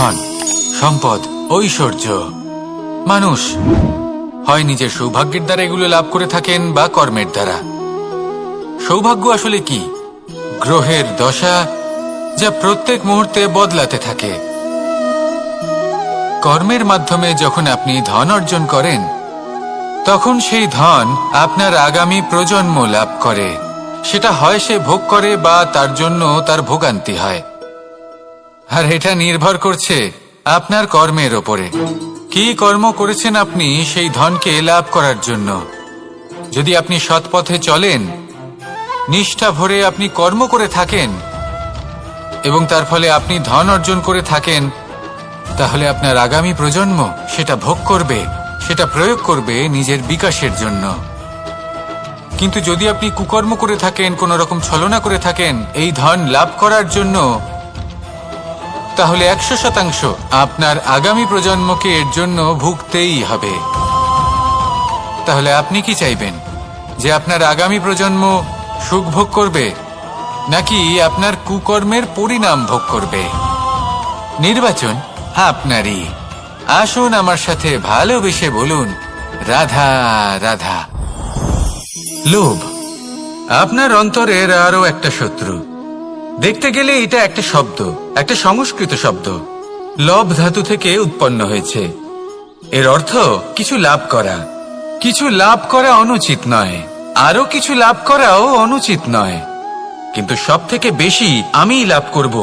ধন, সম্পদ, ঐশ্বর্য। মানুষ হয় নিজের সৌভাগ্যের দ্বারা এগুলো লাভ করে থাকেন বা কর্মের দ্বারা। সৌভাগ্য আসলে কি? গ্রহের দশা, যা প্রত্যেক মুহূর্তে বদলাতে থাকে। কর্মের মাধ্যমে যখন আপনি ধন অর্জন করেন, তখন সেই ধন আপনার আগামী প্রজন্ম লাভ করে। সেটা হয় সে ভোগ করে বা তার জন্য তার ভোগান্তি হয়। আর এটা নির্ভর করছে আপনার কর্মের ওপরে। কি কর্ম করেছেন আপনি সেই ধনকে লাভ করার জন্য। যদি আপনি সৎ পথে চলেন, নিষ্ঠা ভরে আপনি কর্ম করে থাকেন এবং তার ফলে আপনি ধন অর্জন করে থাকেন, তাহলে আপনার আগামী প্রজন্ম সেটা ভোগ করবে, সেটা প্রয়োগ করবে নিজের বিকাশের জন্য। কিন্তু যদি আপনি কুকর্ম করে থাকেন, কোনো রকম ছলনা করে থাকেন এই ধন লাভ করার জন্য, তাহলে 100% আপনার আগামী প্রজন্মকে এর জন্য ভুগতেই হবে। তাহলে আপনি কি চাইবেন? যে আপনার আগামী প্রজন্ম সুখ ভোগ করবে, নাকি আপনার কুকর্মের পরিণাম ভোগ করবে? নির্বাচন আপনারই। আসুন আমার সাথে ভালোবেসে বলুন, রাধা রাধা। লোভ আপনার অন্তরের আরো একটা শত্রু। দেখতে গেলে এটা একটা শব্দ, একটা সংস্কৃত শব্দ। লব ধাতু থেকে উৎপন্ন হয়েছে। এর অর্থ কিছু লাভ করা। কিছু লাভ করা অনুচিত নয়, আরো কিছু লাভ করাও অনুচিত নয়, কিন্তু সব থেকে বেশি আমি লাভ করব।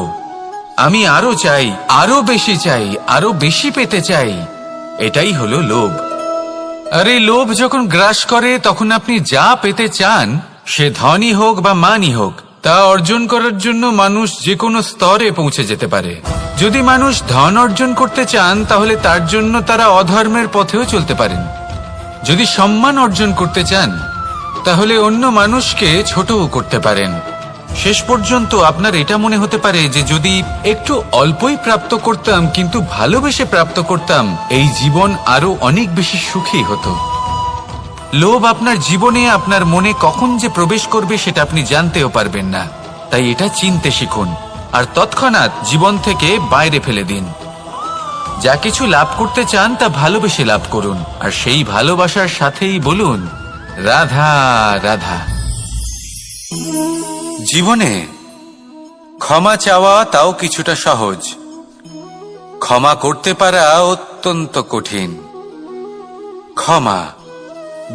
আমি আরো চাই, আরো বেশি চাই, আরো বেশি পেতে চাই। এটাই হলো লোভ। আর এই লোভ যখন গ্রাস করে, তখন আপনি যা পেতে চান, সে ধনই হোক বা মানই হোক, তা অর্জন করার জন্য মানুষ যে কোনো স্তরে পৌঁছে যেতে পারে। যদি মানুষ ধন অর্জন করতে চান, তাহলে তার জন্য তারা অধর্মের পথেও চলতে পারেন। যদি সম্মান অর্জন করতে চান, তাহলে অন্য মানুষকে ছোটও করতে পারেন। শেষ পর্যন্ত আপনার এটা মনে হতে পারে যে যদি একটু অল্পই প্রাপ্ত করতাম, কিন্তু ভালোবেসে প্রাপ্ত করতাম, এই জীবন আরো অনেক বেশি সুখী হতো। লোভ আপনার জীবনে, আপনার মনে কখন যে প্রবেশ করবে সেটা আপনি জানতেও পারবেন না। তাই এটা চিনতে শিখুন আর তৎক্ষণাৎ জীবন থেকে বাইরে ফেলে দিন। যা কিছু লাভ করতে চান তা ভালোবেসে লাভ করুন, আর সেই ভালোবাসার সাথেই বলুন, রাধা রাধা। জীবনে ক্ষমা চাওয়া তাও কিছুটা সহজ, ক্ষমা করতে পারা অত্যন্ত কঠিন। ক্ষমা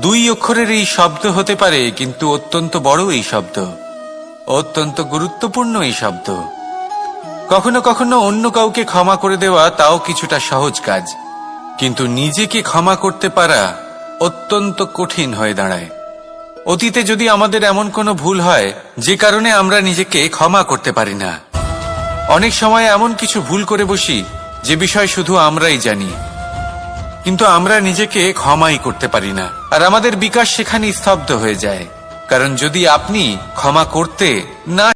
2 অক্ষরের এই শব্দ হতে পারে, কিন্তু অত্যন্ত বড় এই শব্দ, অত্যন্ত গুরুত্বপূর্ণ এই শব্দ। কখনো কখনো অন্য কাউকে ক্ষমা করে দেওয়া তাও কিছুটা সহজ কাজ, কিন্তু নিজেকে ক্ষমা করতে পারা অত্যন্ত কঠিন হয়ে দাঁড়ায়। অতীতে যদি আমাদের এমন কোনো ভুল হয় যে কারণে আমরা নিজেকে ক্ষমা করতে পারি না, অনেক সময় এমন কিছু ভুল করে বসি যে বিষয় শুধু আমরাই জানি, কিন্তু আমরা নিজেকে ক্ষমাই করতে পারি না। আর আমাদের বিকাশ সেখানে স্তব্ধ হয়ে যায়। কারণ যদি আপনি ক্ষমা করতে না